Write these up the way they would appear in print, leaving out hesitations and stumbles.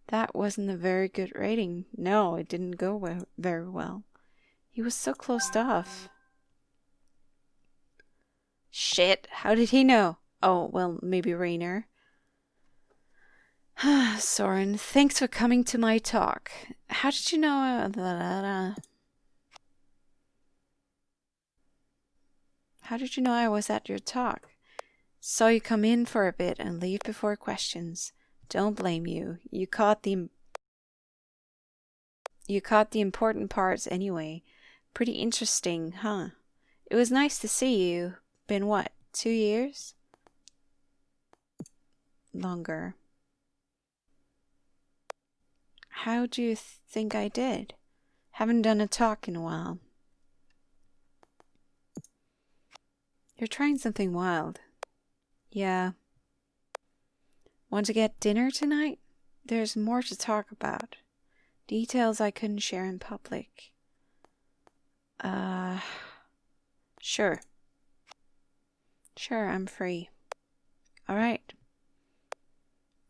That wasn't a very good rating. No, it didn't go very well. He was so closed off. Shit, how did he know? Oh, well, maybe Rainer. Soren, thanks for coming to my talk. How did you know? How did you know I was at your talk? Saw you come in for a bit and leave before questions. Don't blame you. You caught the important parts anyway. Pretty interesting, huh? It was nice to see you. Been what, 2 years? Longer. How do you think I did? Haven't done a talk in a while. You're trying something wild. Yeah. Want to get dinner tonight? There's more to talk about. Details I couldn't share in public. Sure. Sure, I'm free. Alright.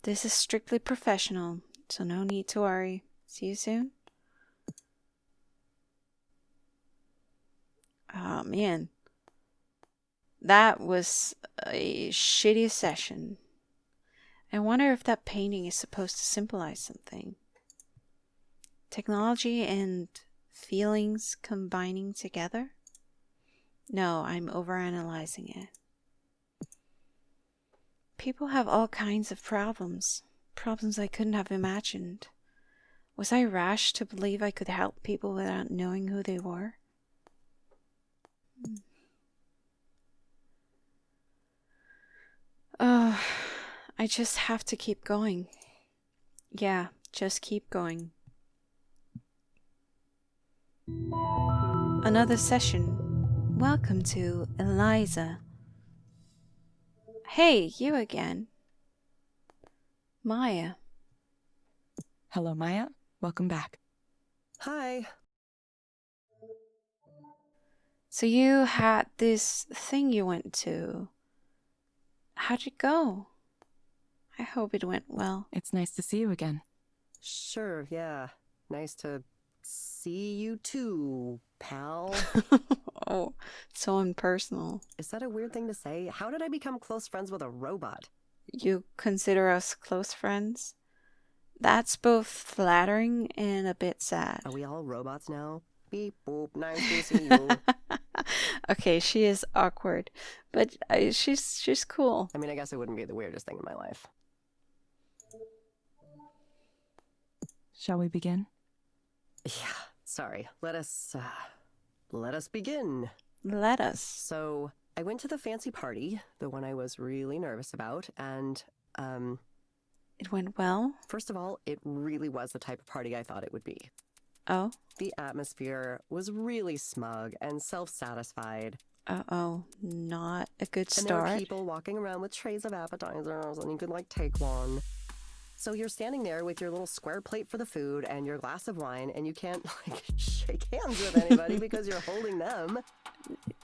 This is strictly professional, so no need to worry. See you soon. Oh man. That was a shitty session. I wonder if that painting is supposed to symbolize something. Technology and feelings combining together? No, I'm overanalyzing it. People have all kinds of problems. Problems I couldn't have imagined. Was I rash to believe I could help people without knowing who they were? Oh, I just have to keep going. Yeah, just keep going. Another session. Welcome to Eliza. Hey, you again. Maya. Hello, Maya. Welcome back. Hi. So you had this thing you went to. How'd it go? I hope it went well. It's nice to see you again. Sure, yeah. Nice to see you too, pal. Oh, so impersonal. Is that a weird thing to say? How did I become close friends with a robot? You consider us close friends? That's both flattering and a bit sad. Are we all robots now? Beep boop, nice to see you. Okay, she is awkward, but she's cool. I mean, I guess it wouldn't be the weirdest thing in my life. Shall we begin? Yeah, sorry. Let us begin. Let us. So, I went to the fancy party, the one I was really nervous about, and, It went well? first of all, it really was the type of party I thought it would be. Oh? The atmosphere was really smug and self-satisfied. Uh-oh, not a good And there were start. people walking around with trays of appetizers, and you could, take one. So you're standing there with your little square plate for the food and your glass of wine, and you can't, shake hands with anybody because you're holding them.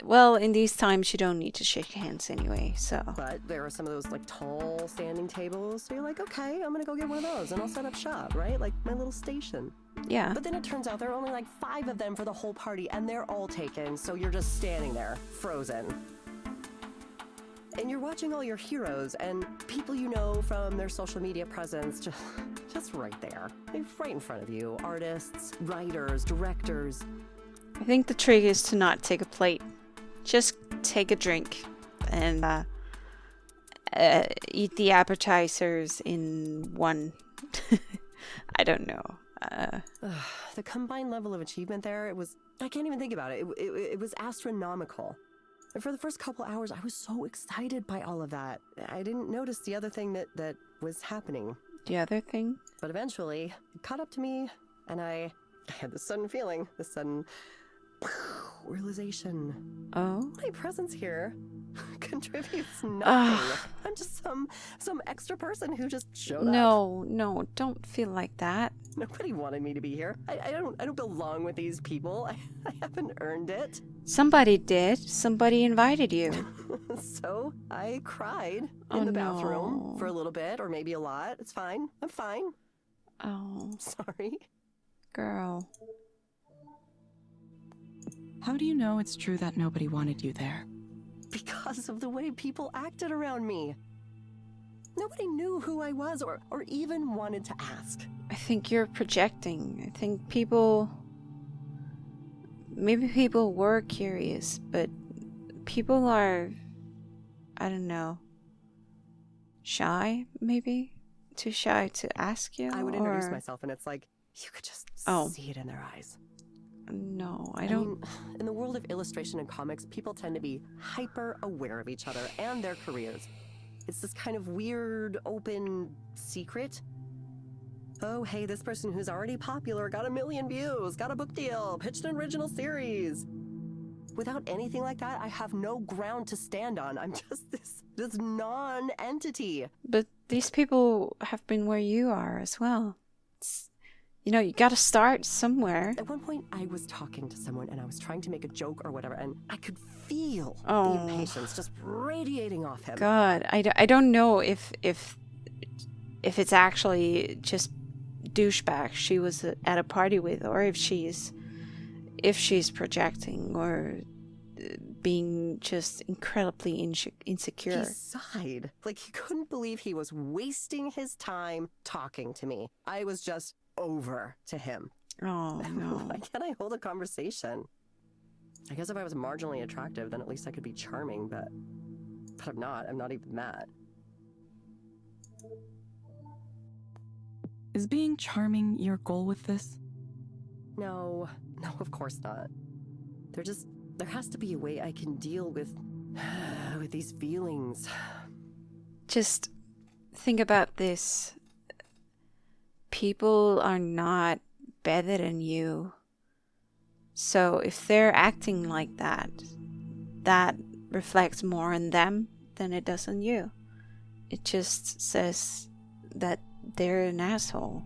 Well, in these times, you don't need to shake hands anyway, so. But there are some of those, tall standing tables, so you're like, okay, I'm gonna go get one of those, and I'll set up shop, right? Like my little station. Yeah. But then it turns out there are only 5 of them for the whole party, and they're all taken, so you're just standing there, frozen. And you're watching all your heroes and people you know from their social media presence just right there. They're right in front of you. Artists, writers, directors. I think the trick is to not take a plate. Just take a drink and eat the appetizers in one. I don't know. The combined level of achievement there, I can't even think about it. It was astronomical. And for the first couple hours, I was so excited by all of that. I didn't notice the other thing that was happening. The other thing? But eventually, it caught up to me, and I had this sudden feeling, this sudden realization. Oh? My presence here contributes nothing. I'm just some extra person who just showed up. No, don't feel like that. Nobody wanted me to be here. I don't belong with these people. I haven't earned it. Somebody did. Somebody invited you. So I cried in the bathroom for a little bit, or maybe a lot. It's fine. I'm fine. Oh, Sorry. girl. How do you know it's true that nobody wanted you there? Because of the way people acted around me. Nobody knew who I was or even wanted to ask. I think you're projecting. I think maybe people were curious, but people are, I don't know, shy, maybe? Too shy to ask you? I would introduce myself and it's like, you could just see it in their eyes. No, I I don't. mean, in the world of illustration and comics, people tend to be hyper aware of each other and their careers. It's this kind of weird, open secret. Oh, hey, this person who's already popular got 1 million views, got a book deal, pitched an original series. Without anything like that, I have no ground to stand on. I'm just this non-entity. But these people have been where you are as well. You gotta start somewhere. At one point, I was talking to someone and I was trying to make a joke or whatever, and I could feel the Oh. impatience just radiating off him. God, I don't know if it's actually just douchebag she was at a party with, or if she's projecting or being just incredibly insecure. He sighed, like he couldn't believe he was wasting his time talking to me. I was just over to him. Oh no. Why can't I hold a conversation? I guess if I was marginally attractive, then at least I could be charming, but I'm not. I'm not even that. Is being charming your goal with this? No, of course not. There has to be a way I can deal with these feelings. Just think about this. People are not better than you. So if they're acting like that, that reflects more on them than it does on you. It just says that they're an asshole.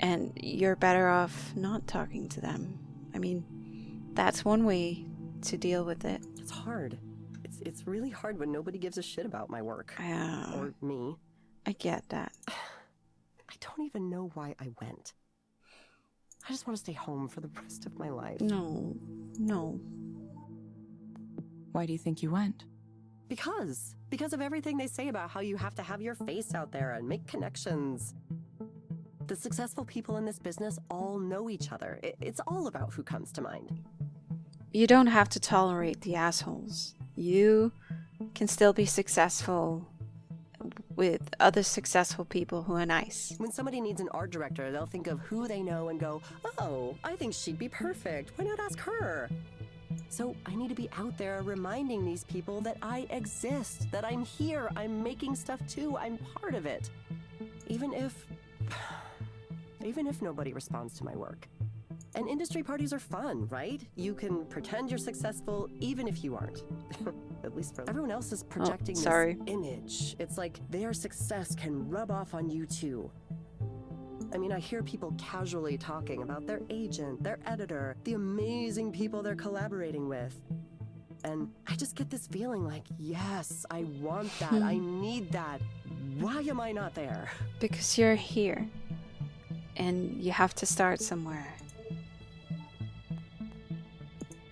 And you're better off not talking to them. I mean, that's one way to deal with it. It's hard. It's really hard when nobody gives a shit about my work. Or me. I get that. I don't even know why I went. I just want to stay home for the rest of my life. No. Why do you think you went? Because of everything they say about how you have to have your face out there and make connections. The successful people in this business all know each other. It's all about who comes to mind. You don't have to tolerate the assholes. You can still be successful with other successful people who are nice. When somebody needs an art director, they'll think of who they know and go, oh, I think she'd be perfect. Why not ask her? So I need to be out there reminding these people that I exist, that I'm here, I'm making stuff too, I'm part of it. Even if nobody responds to my work. And industry parties are fun, right? You can pretend you're successful even if you aren't. At least for everyone else is projecting this image. It's like their success can rub off on you too. I mean, I hear people casually talking about their agent, their editor, the amazing people they're collaborating with. And I just get this feeling like, yes, I want that, I need that. Why am I not there? Because you're here. And you have to start somewhere.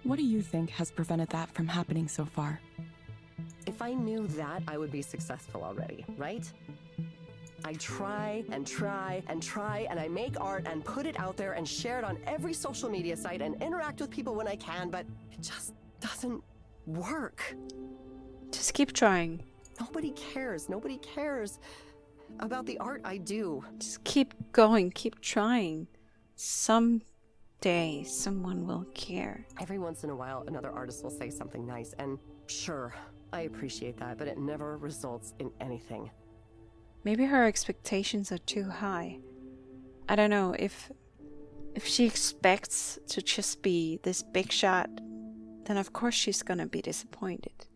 What do you think has prevented that from happening so far? If I knew that, I would be successful already, right? I try and try and try, and I make art and put it out there and share it on every social media site and interact with people when I can, but it just doesn't work. Just keep trying. Nobody cares. Nobody cares about the art I do. Just keep going. Keep trying. Someday someone will care. Every once in a while, another artist will say something nice, and sure, I appreciate that, but it never results in anything. Maybe her expectations are too high. I don't know, if she expects to just be this big shot, then of course she's gonna be disappointed.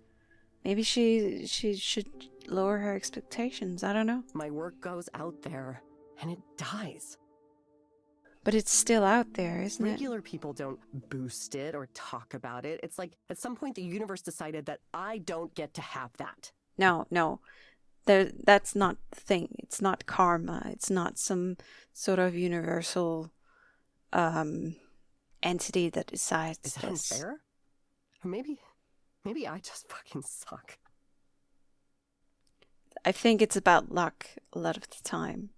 Maybe she should lower her expectations, I don't know. My work goes out there, and it dies. But it's still out there, isn't it? Regular people don't boost it or talk about it. It's like, at some point the universe decided that I don't get to have that. No. That's not the thing. It's not karma. It's not some sort of universal entity that decides Is it this. unfair? Or maybe I just fucking suck. I think it's about luck a lot of the time.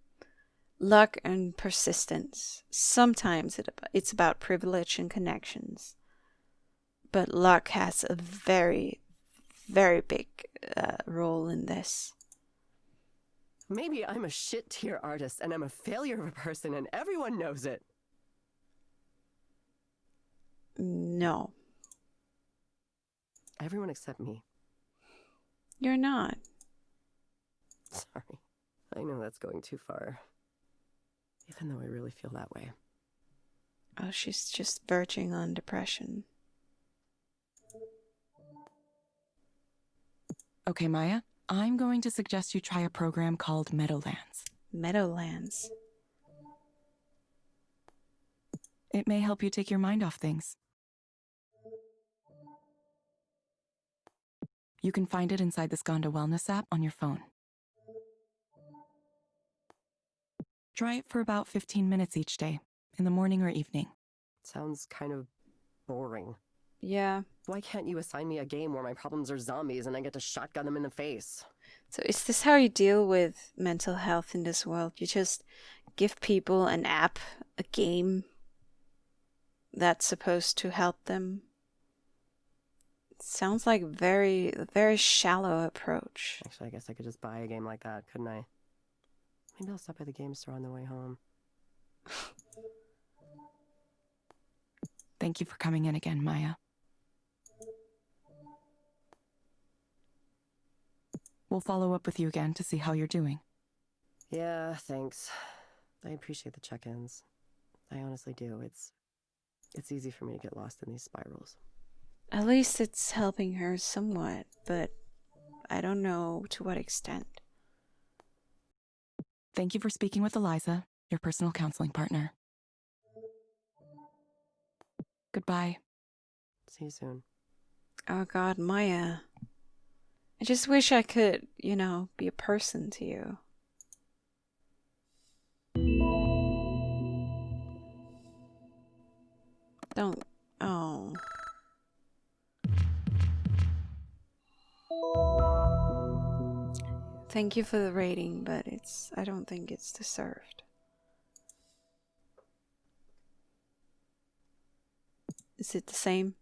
Luck and persistence. Sometimes it's about privilege and connections. But luck has a very, very big role in this. Maybe I'm a shit tier artist and I'm a failure of a person and everyone knows it. No, Everyone except me. you're not. Sorry. I know that's going too far. Even though I really feel that way. Oh, she's just verging on depression. Okay, Maya, I'm going to suggest you try a program called Meadowlands. Meadowlands. It may help you take your mind off things. You can find it inside the Skanda Wellness app on your phone. Try it for about 15 minutes each day, in the morning or evening. Sounds kind of boring. Yeah. Why can't you assign me a game where my problems are zombies and I get to shotgun them in the face? So is this how you deal with mental health in this world? You just give people an app, a game that's supposed to help them? It sounds like a very shallow approach. Actually, I guess I could just buy a game like that, couldn't I? Maybe I'll stop by the game store on the way home. Thank you for coming in again, Maya. We'll follow up with you again to see how you're doing. Yeah, thanks. I appreciate the check-ins. I honestly do. It's easy for me to get lost in these spirals. At least it's helping her somewhat, but I don't know to what extent. Thank you for speaking with Eliza, your personal counseling partner. Goodbye. See you soon. Oh God, Maya. I just wish I could, be a person to you. Don't. Oh. Thank you for the rating, but I don't think it's deserved. Is it the same?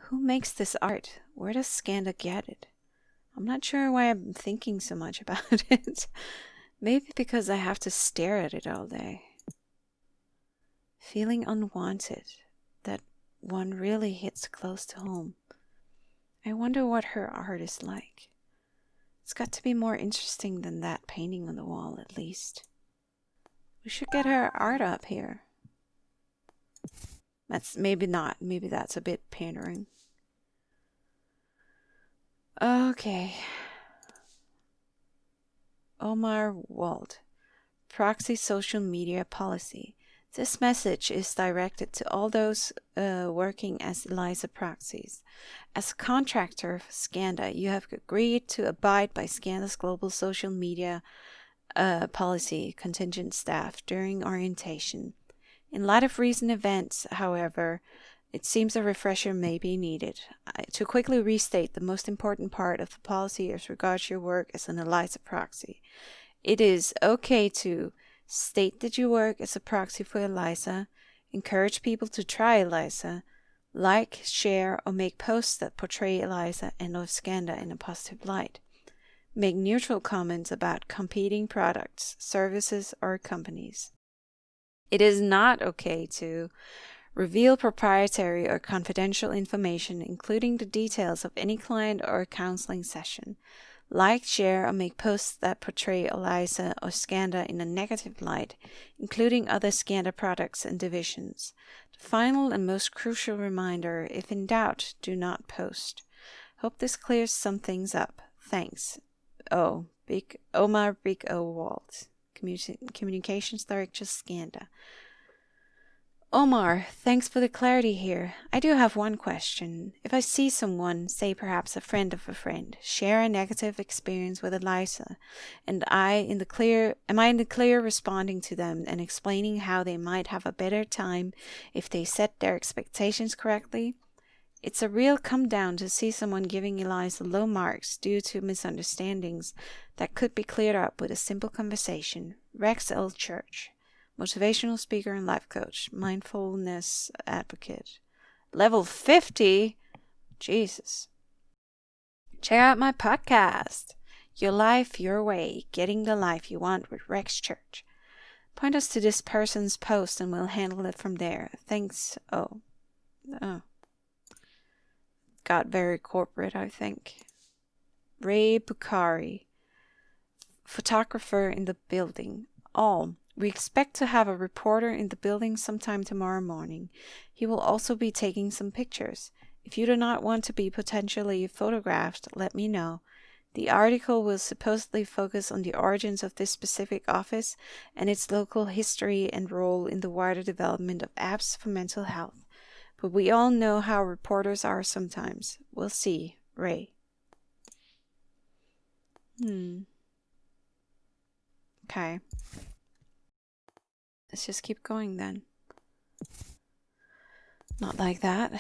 Who makes this art? Where does Skanda get it? I'm not sure why I'm thinking so much about it. Maybe because I have to stare at it all day. Feeling unwanted. That one really hits close to home. I wonder what her art is like. It's got to be more interesting than that painting on the wall, at least. We should get her art up here. That's maybe not. Maybe that's a bit pandering. Okay. Omar Wald. Proxy social media policy. This message is directed to all those working as Eliza proxies. As a contractor for Skanda, you have agreed to abide by Skanda's global social media policy contingent staff during orientation. In light of recent events, however, it seems a refresher may be needed. To quickly restate the most important part of the policy as regards your work as an Eliza proxy. It is okay to state that you work as a proxy for Eliza, encourage people to try Eliza, like, share, or make posts that portray Eliza and of Skanda in a positive light. Make neutral comments about competing products, services, or companies. It is not okay to reveal proprietary or confidential information, including the details of any client or counseling session. Like, share, or make posts that portray Eliza or Skanda in a negative light, including other Skanda products and divisions. The final and most crucial reminder, if in doubt, do not post. Hope this clears some things up. Thanks. Omar Big O Walt. Communications Director Skanda. Omar, thanks for the clarity here. I do have one question. If I see someone, say perhaps a friend of a friend, share a negative experience with Eliza, and am I in the clear responding to them and explaining how they might have a better time if they set their expectations correctly? It's a real come down to see someone giving Eliza low marks due to misunderstandings that could be cleared up with a simple conversation. Rex L. Church, motivational speaker and life coach, mindfulness advocate. Level 50? Jesus. Check out my podcast, Your Life, Your Way, Getting the Life You Want with Rex Church. Point us to this person's post and we'll handle it from there. Thanks. Oh. Got very corporate, I think. Ray Bukhari, photographer in the building. We expect to have a reporter in the building sometime tomorrow morning. He will also be taking some pictures. If you do not want to be potentially photographed, let me know. The article will supposedly focus on the origins of this specific office and its local history and role in the wider development of apps for mental health. But we all know how reporters are sometimes. We'll see. Ray. Okay. Let's just keep going then. Not like that.